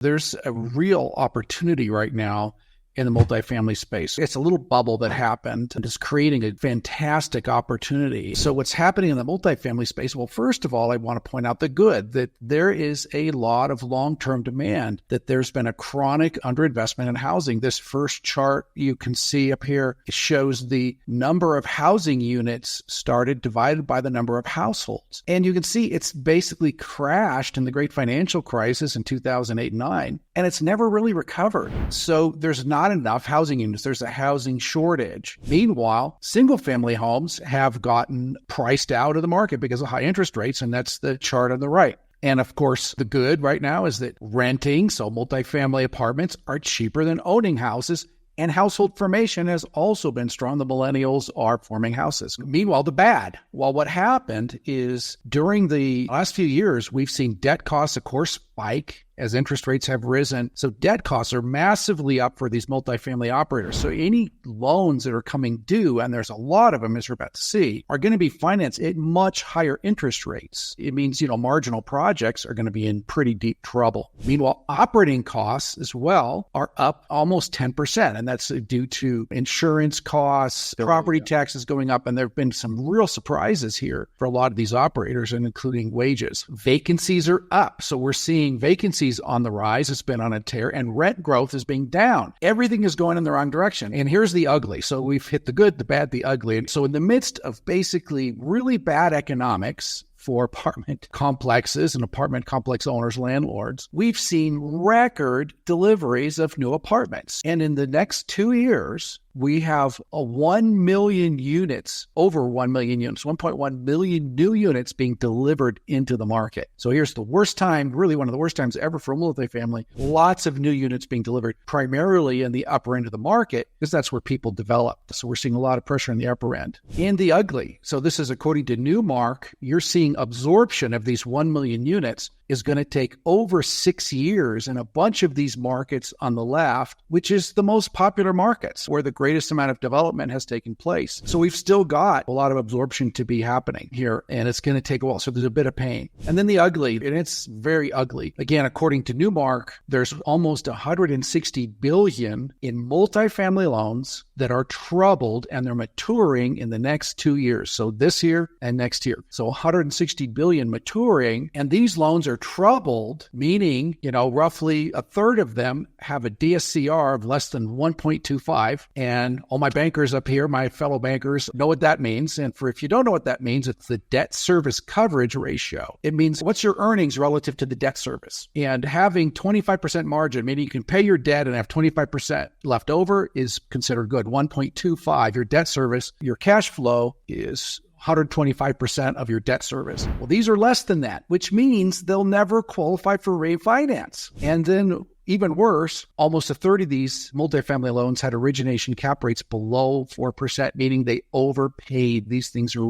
There's a real opportunity right now in the multifamily space. It's a little bubble that happened and is creating a fantastic opportunity. So what's happening in the multifamily space? Well, first of all, I want to point out the good, that there is a lot of long-term demand, that there's been a chronic underinvestment in housing. This first chart you can see up here shows the number of housing units started divided by the number of households. And you can see it's basically crashed in the great financial crisis in 2008-9, and it's never really recovered. So there's not enough housing units. There's a housing shortage. Meanwhile, single-family homes have gotten priced out of the market because of high interest rates, and that's the chart on the right. And of course, the good right now is that renting, so multifamily apartments, are cheaper than owning houses, and household formation has also been strong. The millennials are forming houses. Meanwhile, the bad. Well, what happened is during the last few years, we've seen debt costs, of course, spike as interest rates have risen. So debt costs are massively up for these multifamily operators. So any loans that are coming due, and there's a lot of them, as you're about to see, are going to be financed at much higher interest rates. It means, marginal projects are going to be in pretty deep trouble. Meanwhile, operating costs as well are up almost 10%. And that's due to insurance costs, property taxes going up. And there have been some real surprises here for a lot of these operators, and including wages. Vacancies are up. So we're seeing vacancies on the rise. It's been on a tear, and rent growth is being down. Everything is going in the wrong direction. And here's the ugly. So we've hit the good, the bad, the ugly. And so in the midst of basically really bad economics for apartment complexes and apartment complex owners, landlords, we've seen record deliveries of new apartments. And in the next 2 years, we have 1 million units, over 1 million units, 1.1 million new units being delivered into the market. So here's the worst time, really one of the worst times ever for multifamily. Lots of new units being delivered, primarily in the upper end of the market, because that's where people develop. So we're seeing a lot of pressure in the upper end. And the ugly. So this is according to Newmark. You're seeing absorption of these 1 million units is going to take over 6 years in a bunch of these markets on the left, which is the most popular markets where the greatest amount of development has taken place. So we've still got a lot of absorption to be happening here, and it's going to take a while. So there's a bit of pain. And then the ugly, and it's very ugly. Again, according to Newmark, there's almost $160 billion in multifamily loans that are troubled, and they're maturing in the next 2 years. So this year and next year. So $160 billion maturing, and these loans are troubled, meaning, roughly a third of them have a DSCR of less than 1.25. And all my bankers up here, my fellow bankers, know what that means. And if you don't know what that means, it's the debt service coverage ratio. It means what's your earnings relative to the debt service. And having 25% margin, meaning you can pay your debt and have 25% left over, is considered good. 1.25, your debt service, your cash flow is 125% of your debt service. Well, these are less than that, which means they'll never qualify for refinance. And then even worse, almost a third of these multifamily loans had origination cap rates below 4%, meaning they overpaid. These things are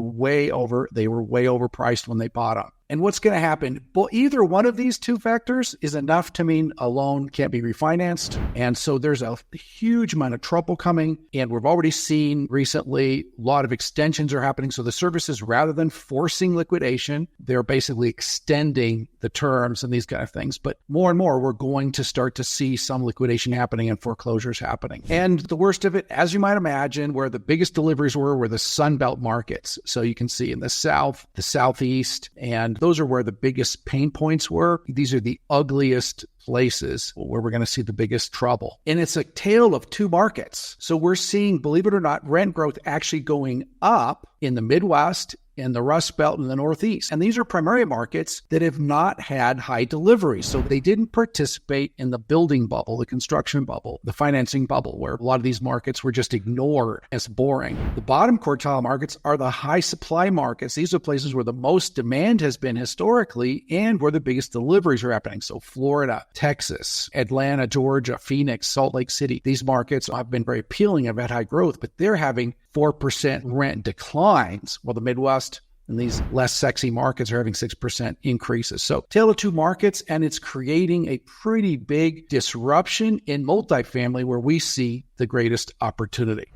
they were way overpriced when they bought them. And what's going to happen? Well, either one of these two factors is enough to mean a loan can't be refinanced. And so there's a huge amount of trouble coming. And we've already seen recently a lot of extensions are happening. So the services, rather than forcing liquidation, they're basically extending the terms and these kind of things. But more and more, we're going to start to see some liquidation happening and foreclosures happening. And the worst of it, as you might imagine, where the biggest deliveries were the Sun Belt markets. So you can see in the South, the Southeast, and those are where the biggest pain points were. These are the ugliest places where we're going to see the biggest trouble. And it's a tale of two markets. So we're seeing, believe it or not, rent growth actually going up in the Midwest, in the Rust Belt, and the Northeast. And these are primary markets that have not had high deliveries. So they didn't participate in the building bubble, the construction bubble, the financing bubble, where a lot of these markets were just ignored as boring. The bottom quartile markets are the high supply markets. These are places where the most demand has been historically and where the biggest deliveries are happening. So Florida, Texas, Atlanta, Georgia, Phoenix, Salt Lake City. These markets have been very appealing, have had high growth, but they're having 4% rent declines, while the Midwest and these less sexy markets are having 6% increases. So tale of two markets, and it's creating a pretty big disruption in multifamily where we see the greatest opportunity.